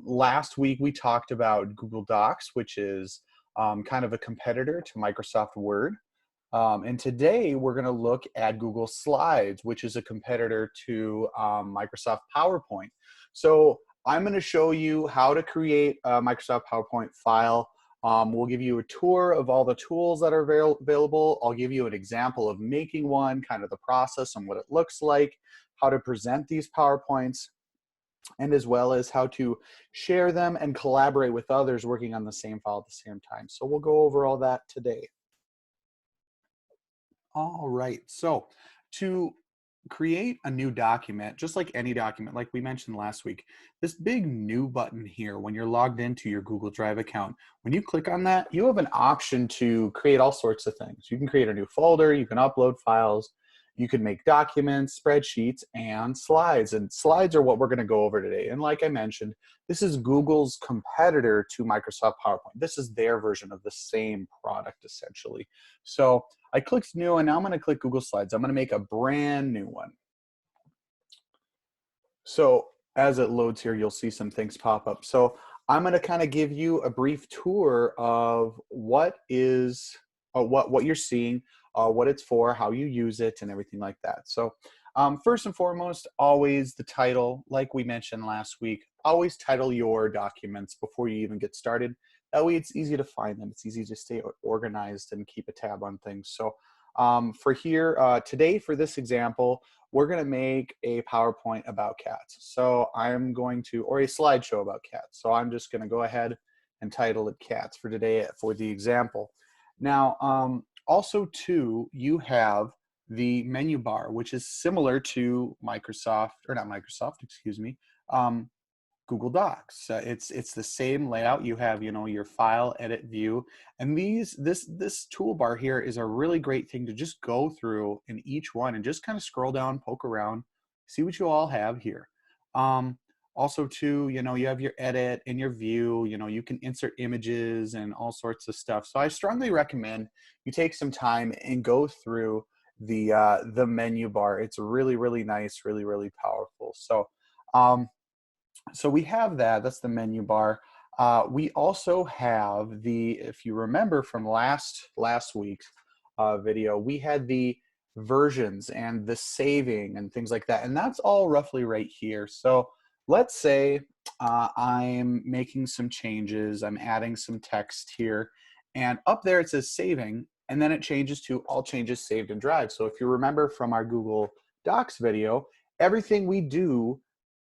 Last week we talked about Google Docs, which is kind of a competitor to Microsoft Word. And today we're going to look at Google Slides, which is a competitor to Microsoft PowerPoint. So I'm going to show you how to create a Microsoft PowerPoint file. We'll give you a tour of all the tools that are available. I'll give you an example of making one, kind of the process and what it looks like, how to present these PowerPoints, and as well as how to share them and collaborate with others working on the same file at the same time. So we'll go over all that today. All right, so to create a new document, just like any document, like we mentioned last week, this big new button here, when you're logged into your Google Drive account, when you click on that, you have an option to create all sorts of things. You can create a new folder, you can upload files, you can make documents, spreadsheets, and slides. And slides are what we're going to go over today. And like I mentioned, this is Google's competitor to Microsoft PowerPoint. This is their version of the same product, essentially. So I clicked new, and now I'm going to click Google Slides. I'm going to make a brand new one. So as it loads here, you'll see some things pop up. So I'm going to kind of give you a brief tour of what is what you're seeing, what it's for, how you use it, and everything like that. So first and foremost, always the title. Like we mentioned last week, always title your documents before you even get started. That way it's easy to find them. It's easy to stay organized and keep a tab on things. So for here, today for this example, we're going to make a PowerPoint about cats. So I'm going to, or a slideshow about cats. So I'm just going to go ahead and title it cats for today for the example. Now, also too, you have the menu bar, which is similar to Microsoft, or not Microsoft, excuse me, Google Docs. It's the same layout. You have, your file, edit, view, and this toolbar here is a really great thing to just go through in each one and just kind of scroll down, poke around, see what you all have here. Also too, you have your edit and your view. You can insert images and all sorts of stuff. So I strongly recommend you take some time and go through the menu bar. It's really, really nice, really, really powerful. So we have that. That's the menu bar. We also have if you remember from last week's video, we had the versions and the saving and things like that. And that's all roughly right here. So let's say I'm making some changes. I'm adding some text here. And up there it says saving. And then it changes to all changes saved in Drive. So if you remember from our Google Docs video, everything we do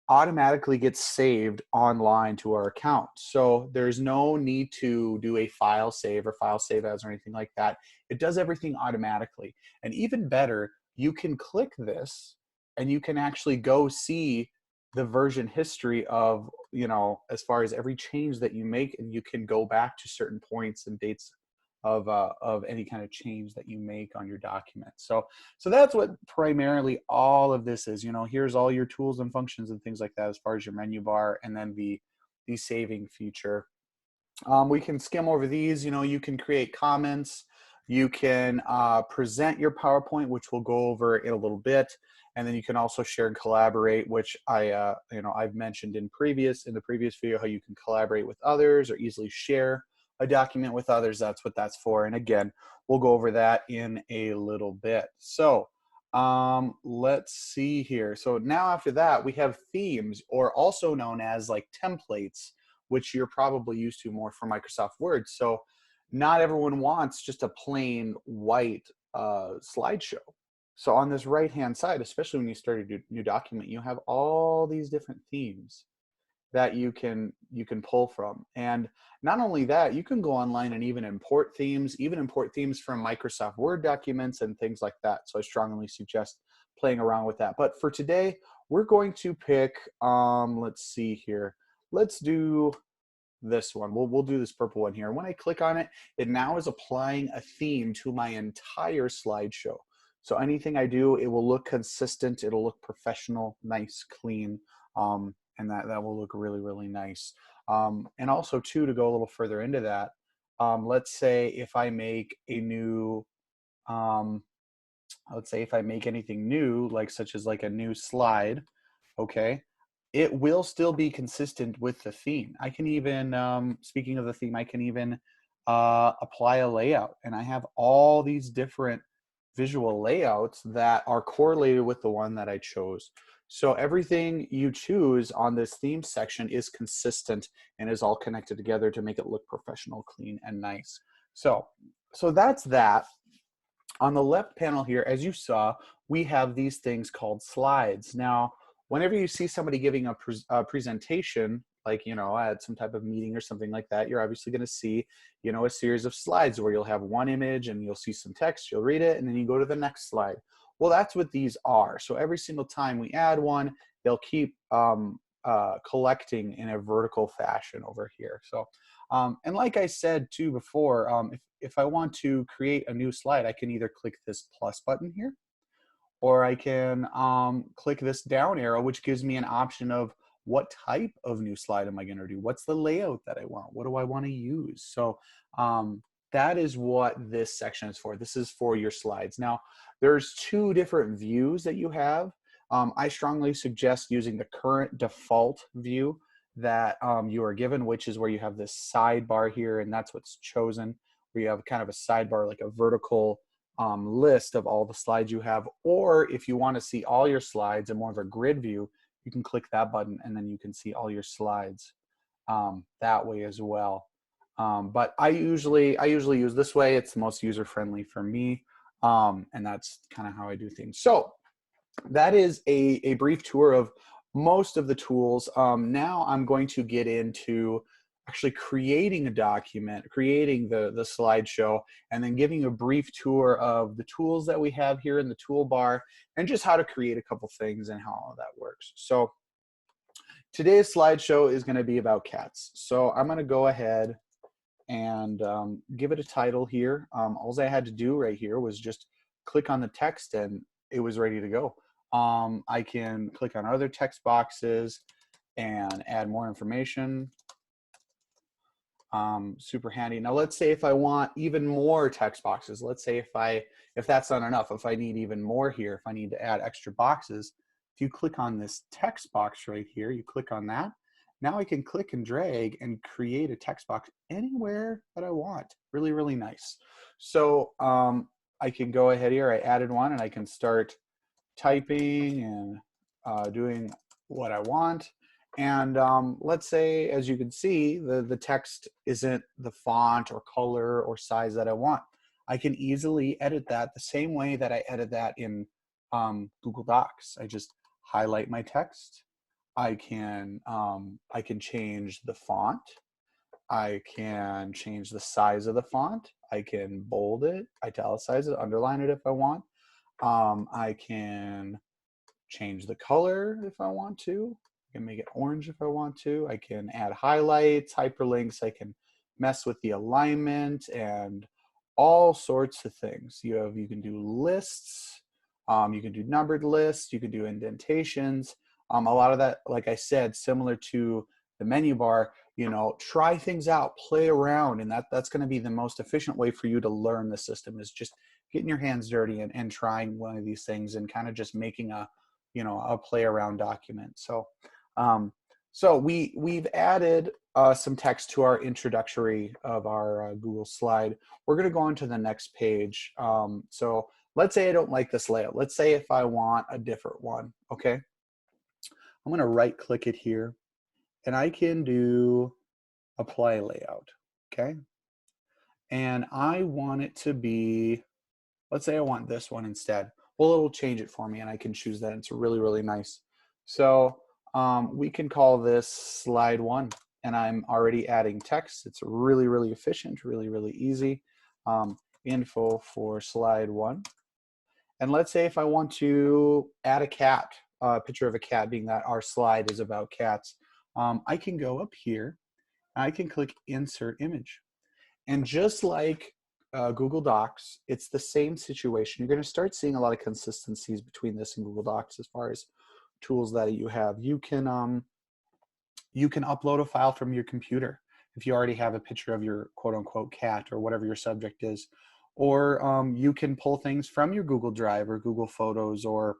automatically gets saved online to our account. So there's no need to do a file save or file save as or anything like that. It does everything automatically. And even better, you can click this and you can actually go see the version history of, as far as every change that you make, and you can go back to certain points and dates of any kind of change that you make on your document. So that's what primarily all of this is. Here's all your tools and functions and things like that as far as your menu bar, and then the saving feature. We can skim over these. You can create comments. You can present your PowerPoint, which we'll go over in a little bit. And then you can also share and collaborate, which I've mentioned in the previous video, how you can collaborate with others or easily share a document with others. That's what that's for. And again, we'll go over that in a little bit. So let's see here. So now after that, we have themes, or also known as like templates, which you're probably used to more from Microsoft Word. So not everyone wants just a plain white slideshow. So on this right-hand side, especially when you start a new document, you have all these different themes that you can pull from. And not only that, you can go online and even import themes from Microsoft Word documents and things like that. So I strongly suggest playing around with that. But for today, we're going to pick, let's see here. Let's do this one. We'll do this purple one here. When I click on it, it now is applying a theme to my entire slideshow. So anything I do, it will look consistent. It'll look professional, nice, clean. And that will look really, really nice. And also too, to go a little further into that, let's say if I make a new, let's say if I make anything new, like such as like a new slide, okay, it will still be consistent with the theme. I can even, speaking of the theme, I can even apply a layout, and I have all these different visual layouts that are correlated with the one that I chose. So everything you choose on this theme section is consistent and is all connected together to make it look professional, clean, and nice. So that's that. On the left panel here, as you saw, we have these things called slides. Now, whenever you see somebody giving a presentation, like, at some type of meeting or something like that, you're obviously going to see, a series of slides where you'll have one image and you'll see some text, you'll read it, and then you go to the next slide. Well, that's what these are. So every single time we add one, they'll keep collecting in a vertical fashion over here. So, and like I said too before, if I want to create a new slide, I can either click this plus button here, or I can click this down arrow, which gives me an option of what type of new slide am I going to do? What's the layout that I want? What do I want to use? So that is what this section is for. This is for your slides. Now, there's two different views that you have. I strongly suggest using the current default view that you are given, which is where you have this sidebar here, and that's what's chosen, where you have kind of a sidebar, like a vertical list of all the slides you have. Or if you want to see all your slides in more of a grid view, you can click that button and then you can see all your slides that way as well. But I usually use this way. It's the most user-friendly for me, and that's kind of how I do things. So that is a brief tour of most of the tools. Now I'm going to get into actually creating a document, creating the slideshow, and then giving a brief tour of the tools that we have here in the toolbar and just how to create a couple things and how all that works. So today's slideshow is going to be about cats. So I'm going to go ahead and give it a title here. All I had to do right here was just click on the text and it was ready to go. I can click on other text boxes and add more information. Super handy. Now let's say if I want even more text boxes, let's say if that's not enough, if I need even more here, if I need to add extra boxes, if you click on this text box right here, you click on that. Now I can click and drag and create a text box anywhere that I want. Really, really nice. So I can go ahead here, I added one, and I can start typing and doing what I want. And let's say, as you can see, the text isn't the font or color or size that I want. I can easily edit that the same way that I edit that in Google Docs. I just highlight my text. I can change the font. I can change the size of the font. I can bold it, italicize it, underline it if I want. I can change the color if I want to. I can make it orange if I want to. I can add highlights, hyperlinks. I can mess with the alignment and all sorts of things. You can do lists. You can do numbered lists. You can do indentations. A lot of that, like I said, similar to the menu bar, try things out, play around, and that's going to be the most efficient way for you to learn the system, is just getting your hands dirty and trying one of these things and kind of just making a play around document. So we've added some text to our introductory of our Google slide. We're going to go on to the next page. So let's say I don't like this layout. Let's say if I want a different one, okay? I'm going to right click it here and I can do apply layout, okay? And I want it to be, let's say I want this one instead. Well, it'll change it for me and I can choose that. It's really, really nice. So we can call this slide 1, and I'm already adding text. It's really, really efficient, really, really easy. Info for slide 1. And let's say if I want to add a cat, a picture of a cat, being that our slide is about cats, I can go up here, I can click insert image. And just like Google Docs, it's the same situation. You're going to start seeing a lot of consistencies between this and Google Docs as far as tools that you have. You can upload a file from your computer if you already have a picture of your quote-unquote cat or whatever your subject is. Or you can pull things from your Google Drive or Google Photos or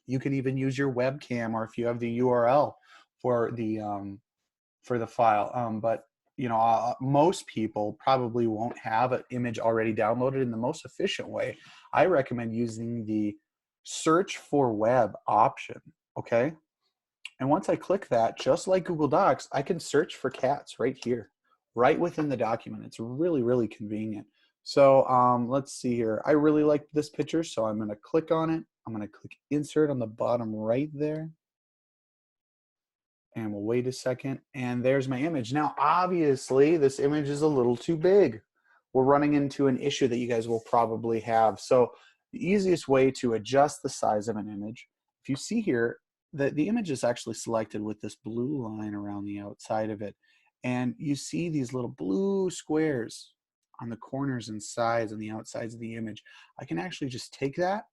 You can even use your webcam, or if you have the URL for the file. But you know, most people probably won't have an image already downloaded. In the most efficient way, I recommend using the search for web option. Okay. And once I click that, just like Google Docs, I can search for cats right here, right within the document. It's really, really convenient. So let's see here. I really like this picture, so I'm going to click on it. I'm going to click insert on the bottom right there. And we'll wait a second. And there's my image. Now, obviously, this image is a little too big. We're running into an issue that you guys will probably have. So the easiest way to adjust the size of an image, if you see here, the image is actually selected with this blue line around the outside of it. And you see these little blue squares on the corners and sides and the outsides of the image. I can actually just take that,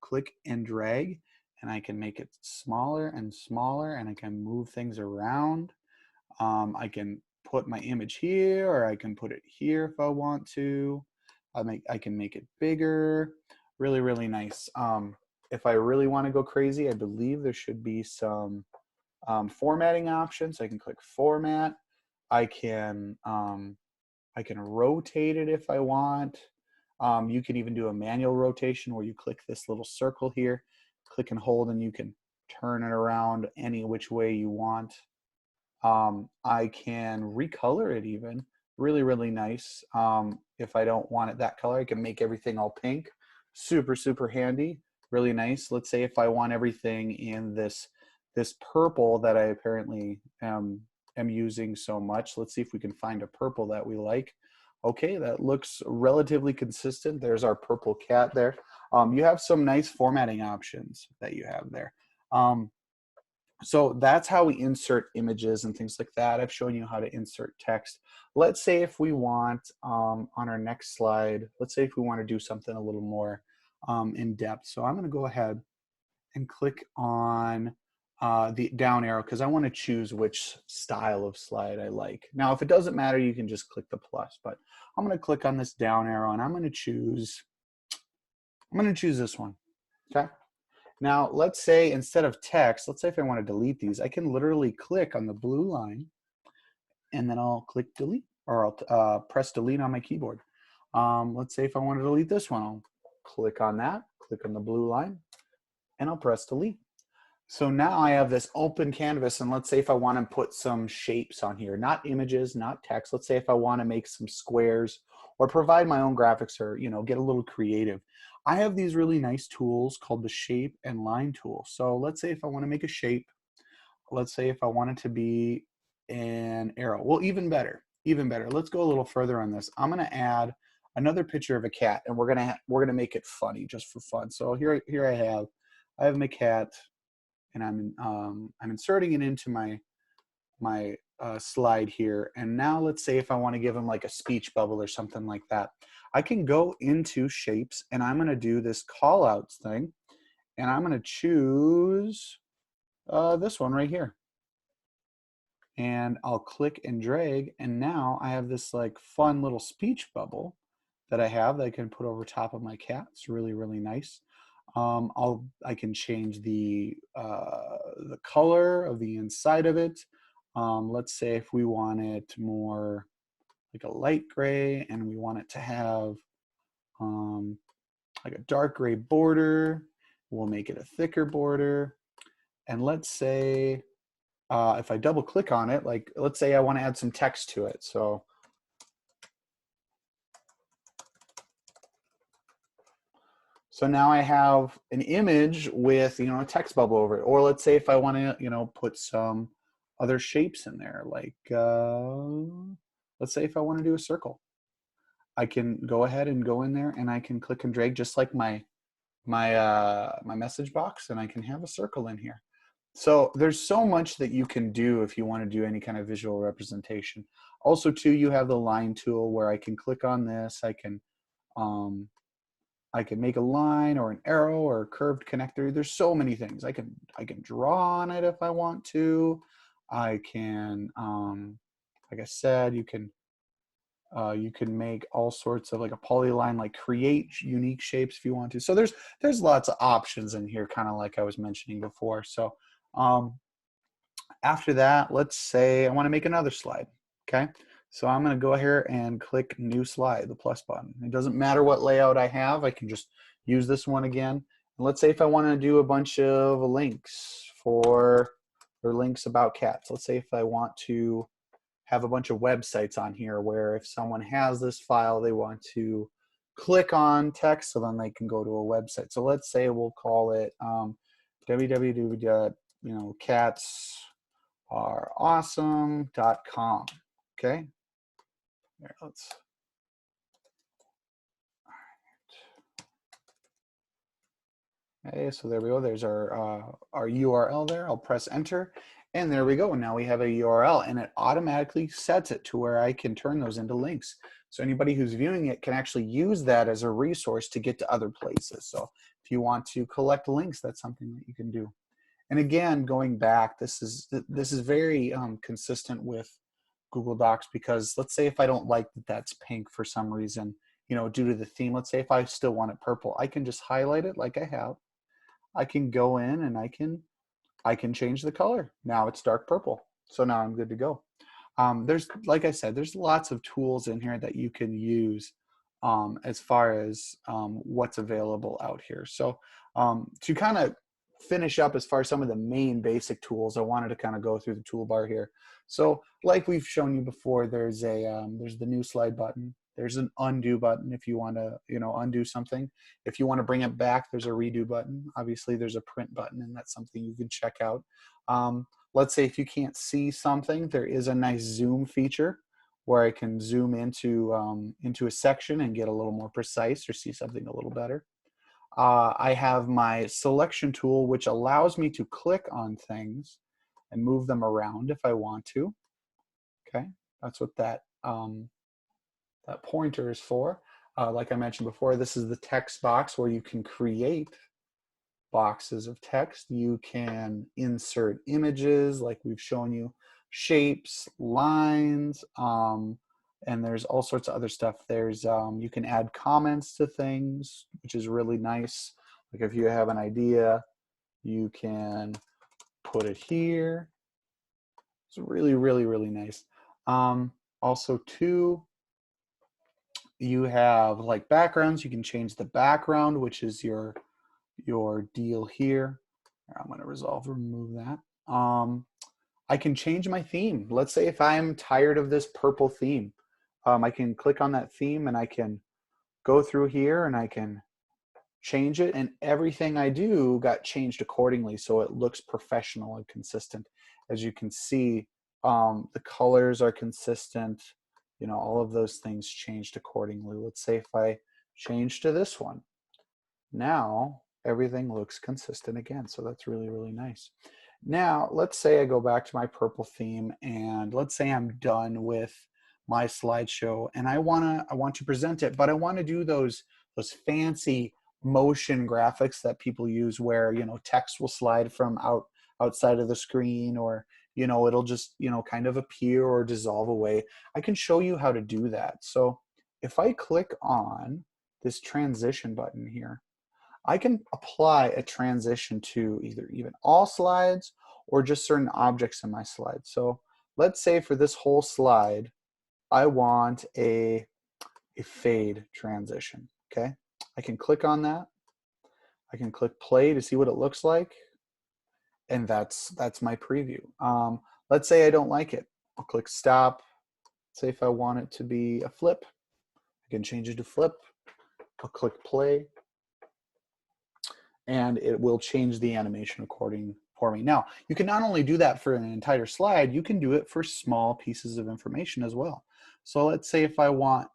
click and drag, and I can make it smaller and smaller, and I can move things around. I can put my image here, or I can put it here if I want to. I can make it bigger. Really, really nice. If I really want to go crazy, I believe there should be some formatting options. I can click format. I can rotate it if I want. You can even do a manual rotation where you click this little circle here, click and hold, and you can turn it around any which way you want. I can recolor it even. Really, really nice. If I don't want it that color, I can make everything all pink. Super, super handy. Really nice. Let's say if I want everything in this purple that I apparently am using so much. Let's see if we can find a purple that we like. Okay, that looks relatively consistent. There's our purple cat there. You have some nice formatting options that you have there. So that's how we insert images and things like that. I've shown you how to insert text. Let's say if we want, on our next slide, let's say if we want to do something a little more in depth. So I'm going to go ahead and click on the down arrow because I want to choose which style of slide I like. Now, if it doesn't matter, you can just click the plus, but I'm going to click on this down arrow and I'm going to choose this one. Okay. Now, let's say instead of text, let's say if I want to delete these, I can literally click on the blue line and then I'll click delete, or I'll press delete on my keyboard. Let's say if I want to delete this one, I'll click on that, click on the blue line, and I'll press delete. So now I have this open canvas, and let's say if I want to put some shapes on here, not images, not text. Let's say if I want to make some squares or provide my own graphics, or get a little creative. I have these really nice tools called the shape and line tool. So let's say if I want to make a shape, let's say if I want it to be an arrow. Well, even better. Let's go a little further on this. I'm going to add another picture of a cat, and we're gonna make it funny just for fun. So here I have my cat, and I'm inserting it into my slide here. And now let's say if I want to give him like a speech bubble or something like that, I can go into shapes and I'm going to do this call outs thing, and I'm going to choose this one right here. And I'll click and drag, and now I have this like fun little speech bubble that I have that I can put over top of my cat. It's really, really nice. I can change the color of the inside of it. Let's say if we want it more like a light gray, and we want it to have like a dark gray border, we'll make it a thicker border. And let's say if I double click on it, like let's say I want to add some text to it. So now I have an image with a text bubble over it. Or let's say if I want to put some other shapes in there, like let's say if I want to do a circle, I can go ahead and go in there and I can click and drag just like my message box, and I can have a circle in here. So there's so much that you can do if you want to do any kind of visual representation. Also too, you have the line tool where I can click on this. I can make a line or an arrow or a curved connector. There's so many things. I can draw on it if I want to. I can, like I said, you can You can make all sorts of like a polyline, like create unique shapes if you want to. So there's lots of options in here, kind of like I was mentioning before. So um, after that, let's say I want to make another slide. Okay, so I'm going to go here and click new slide, the plus button. It doesn't matter what layout I have. I can just use this one again. And let's say if I want to do a bunch of links or links about cats. Let's say if I want to have a bunch of websites on here where if someone has this file, they want to click on text, so then they can go to a website. So let's say we'll call it www.catsareawesome.com. Okay, here, let's. Okay, so there we go. There's our URL there. I'll press enter, and there we go. Now we have a URL, and it automatically sets it to where I can turn those into links. So anybody who's viewing it can actually use that as a resource to get to other places. So if you want to collect links, that's something that you can do. And again, going back, this is very consistent with Google Docs, because let's say if I don't like that that's pink for some reason, due to the theme, let's say if I still want it purple, I can just highlight it like I have. I can go in and I can change the color. Now it's dark purple. So now I'm good to go. There's, like I said, there's lots of tools in here that you can use as far as what's available out here. So to kind of finish up as far as some of the main basic tools, I wanted to kind of go through the toolbar here. So like we've shown you before, there's the new slide button. There's an undo button if you want to, undo something. If you want to bring it back, there's a redo button. Obviously, there's a print button, and that's something you can check out. Let's say if you can't see something, there is a nice zoom feature where I can zoom into a section and get a little more precise or see something a little better. I have my selection tool, which allows me to click on things and move them around if I want to. Okay, that's what that pointer is for. Like I mentioned before, this is the text box where you can create boxes of text. You can insert images like we've shown you, shapes, lines, and there's all sorts of other stuff. There's you can add comments to things, which is really nice. Like if you have an idea, you can put it here. It's really, really, really nice. Also too, you have like backgrounds. You can change the background, which is your deal here. I'm going to remove that. I can change my theme. Let's say if I'm tired of this purple theme, I can click on that theme and I can go through here and I can change it, and everything I do got changed accordingly so it looks professional and consistent. As you can see, the colors are consistent. All of those things changed accordingly. Let's say if I change to this one, now everything looks consistent again. So that's really, really nice. Now, let's say I go back to my purple theme, and let's say I'm done with my slideshow and I want to present it, but I want to do those fancy motion graphics that people use where, text will slide from outside of the screen, or, it'll just, kind of appear or dissolve away. I can show you how to do that. So if I click on this transition button here, I can apply a transition to either even all slides or just certain objects in my slide. So let's say for this whole slide, I want a fade transition, okay? I can click on that. I can click play to see what it looks like. And that's my preview. Let's say I don't like it. I'll click stop. Say if I want it to be a flip, I can change it to flip. I'll click play, and it will change the animation according for me. Now, you can not only do that for an entire slide, you can do it for small pieces of information as well. So let's say if I want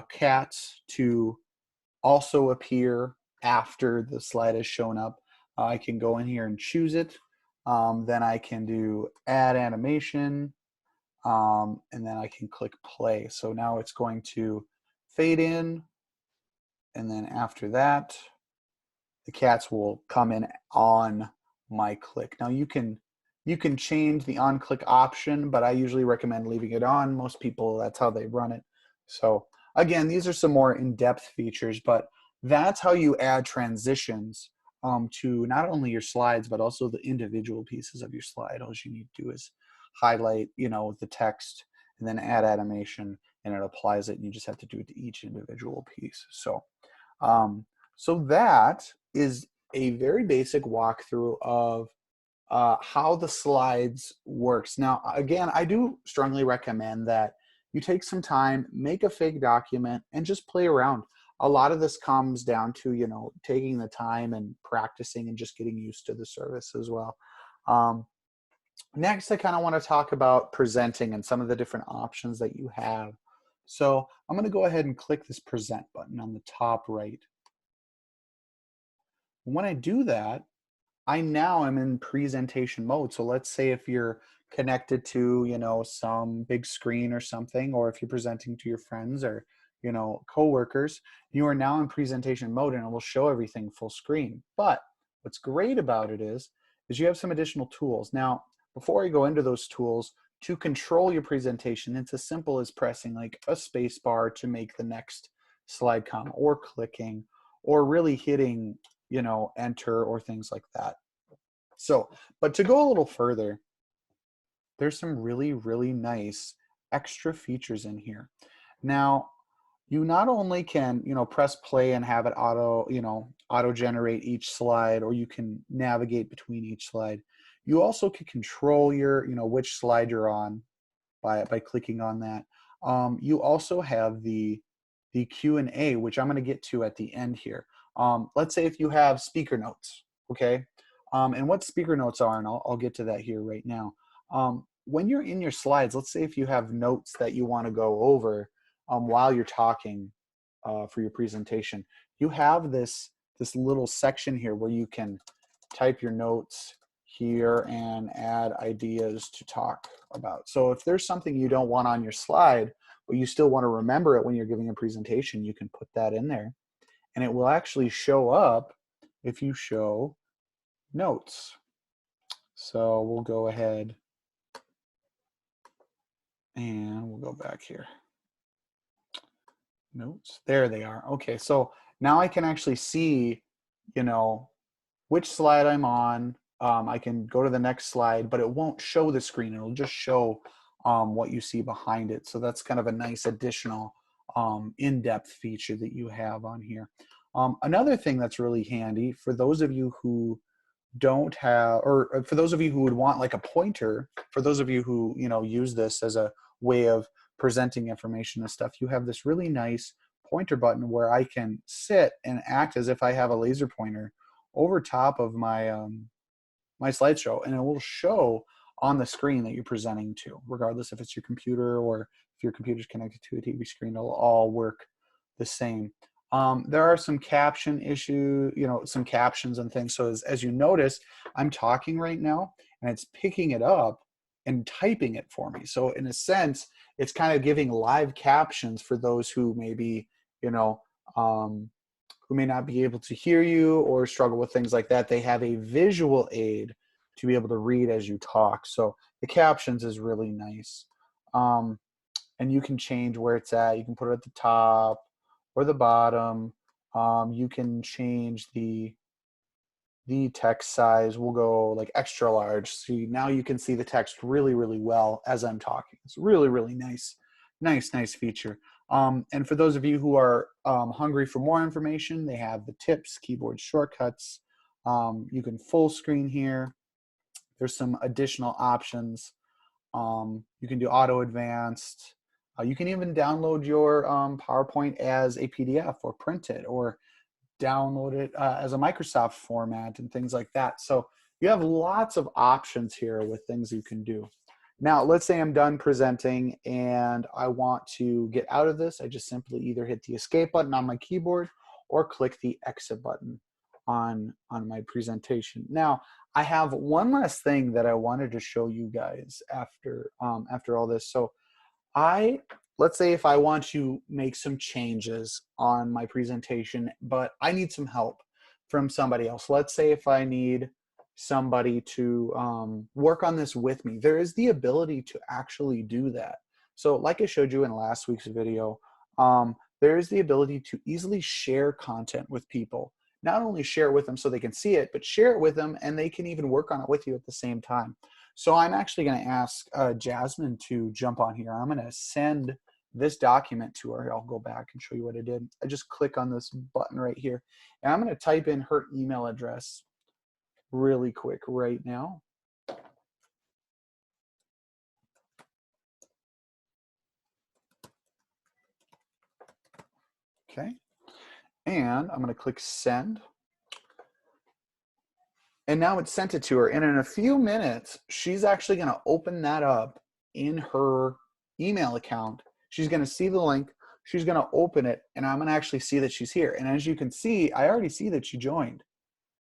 cats to also appear after the slide has shown up, I can go in here and choose it. Then I can do add animation, and then I can click play. So now it's going to fade in, and then after that, the cats will come in on my click. Now you can change the on click option, but I usually recommend leaving it on. Most people, that's how they run it. So again, these are some more in-depth features, but that's how you add transitions to not only your slides, but also the individual pieces of your slide. All you need to do is highlight, the text and then add animation and it applies it and you just have to do it to each individual piece. Um, so that is a very basic walkthrough of how the slides works. Now, again, I do strongly recommend that you take some time, make a fake document, and just play around. A lot of this comes down to, taking the time and practicing and just getting used to the service as well. Next, I kind of want to talk about presenting and some of the different options that you have. So I'm going to go ahead and click this present button on the top right. When I do that, I now am in presentation mode. So let's say if you're connected to, some big screen or something, or if you're presenting to your friends or, coworkers, you are now in presentation mode and it will show everything full screen. But what's great about it is you have some additional tools. Now, before I go into those tools, to control your presentation, it's as simple as pressing like a space bar to make the next slide come, or clicking, or really hitting enter or things like that. So, but to go a little further, there's some really, really nice extra features in here. Now, you not only can, press play and have it auto generate each slide, or you can navigate between each slide. You also can control your, which slide you're on by clicking on that. You also have the Q&A, which I'm going to get to at the end here. Let's say if you have speaker notes, okay? And what speaker notes are, and I'll get to that here right now. When you're in your slides, let's say if you have notes that you want to go over while you're talking for your presentation, you have this little section here where you can type your notes here and add ideas to talk about. So if there's something you don't want on your slide, but you still want to remember it when you're giving a presentation, you can put that in there. And it will actually show up if you show notes. So we'll go ahead and we'll go back here. Notes, there they are. Okay, so now I can actually see, which slide I'm on. I can go to the next slide, but it won't show the screen. It'll just show what you see behind it. So that's kind of a nice additional in-depth feature that you have on here. Another thing that's really handy for those of you who don't have, or for those of you who would want like a pointer, for those of you who, use this as a way of presenting information and stuff, you have this really nice pointer button where I can sit and act as if I have a laser pointer over top of my my slideshow, and it will show on the screen that you're presenting to, regardless if it's your computer or if your computer's connected to a TV screen. It'll all work the same. There are some caption issues, some captions and things. So as you notice, I'm talking right now and it's picking it up and typing it for me. So in a sense, it's kind of giving live captions for those who maybe, who may not be able to hear you or struggle with things like that. They have a visual aid to be able to read as you talk. So the captions is really nice. And you can change where it's at. You can put it at the top or the bottom. You can change the text size. We'll go like extra large. See, now you can see the text really, really well as I'm talking. It's really, really nice feature. And for those of you who are hungry for more information, they have the tips, keyboard shortcuts. You can full screen here. There's some additional options. You can do auto advanced. You can even download your PowerPoint as a PDF or print it or download it as a Microsoft format and things like that. So you have lots of options here with things you can do. Now, let's say I'm done presenting and I want to get out of this. I just simply either hit the escape button on my keyboard or click the exit button on my presentation. Now, I have one last thing that I wanted to show you guys after all this. So let's say if I want to make some changes on my presentation, but I need some help from somebody else. Let's say if I need somebody to work on this with me, there is the ability to actually do that. So like I showed you in last week's video, There's the ability to easily share content with people. Not only share it with them so they can see it, but share it with them and they can even work on it with you at the same time. So I'm actually going to ask Jasmine to jump on here. I'm going to send this document to her. I'll go back and show you what I did. I just click on this button right here, and I'm going to type in her email address really quick right now. Okay, and I'm going to click send. And now it's sent it to her. And in a few minutes, she's actually going to open that up in her email account. She's going to see the link. She's going to open it, and I'm going to actually see that she's here. And as you can see, I already see that she joined.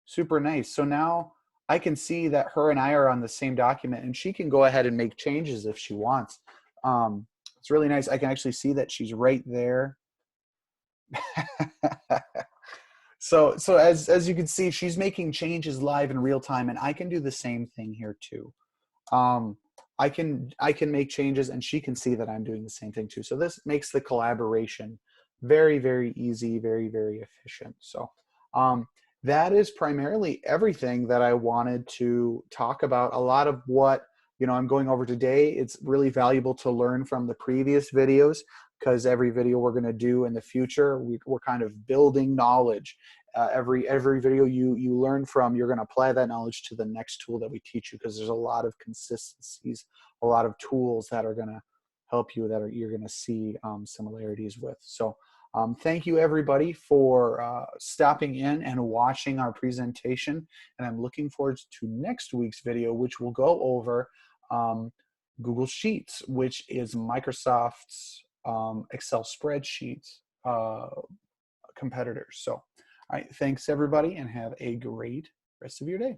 Super nice. So now I can see that her and I are on the same document, and she can go ahead and make changes if she wants. It's really nice. I can actually see that she's right there. So as you can see, she's making changes live in real time, and I can do the same thing here too. I can make changes, and she can see that I'm doing the same thing too. So this makes the collaboration very, very easy, very, very efficient. So that is primarily everything that I wanted to talk about. A lot of what I'm going over today, it's really valuable to learn from the previous videos, because every video we're going to do in the future, we're kind of building knowledge. Every video you learn from, you're going to apply that knowledge to the next tool that we teach you, because there's a lot of consistencies, a lot of tools that are going to help you, that you're going to see similarities with. So thank you everybody for stopping in and watching our presentation, and I'm looking forward to next week's video, which will go over Google Sheets, which is Microsoft's Excel spreadsheets competitors. So, all right, thanks everybody, and have a great rest of your day.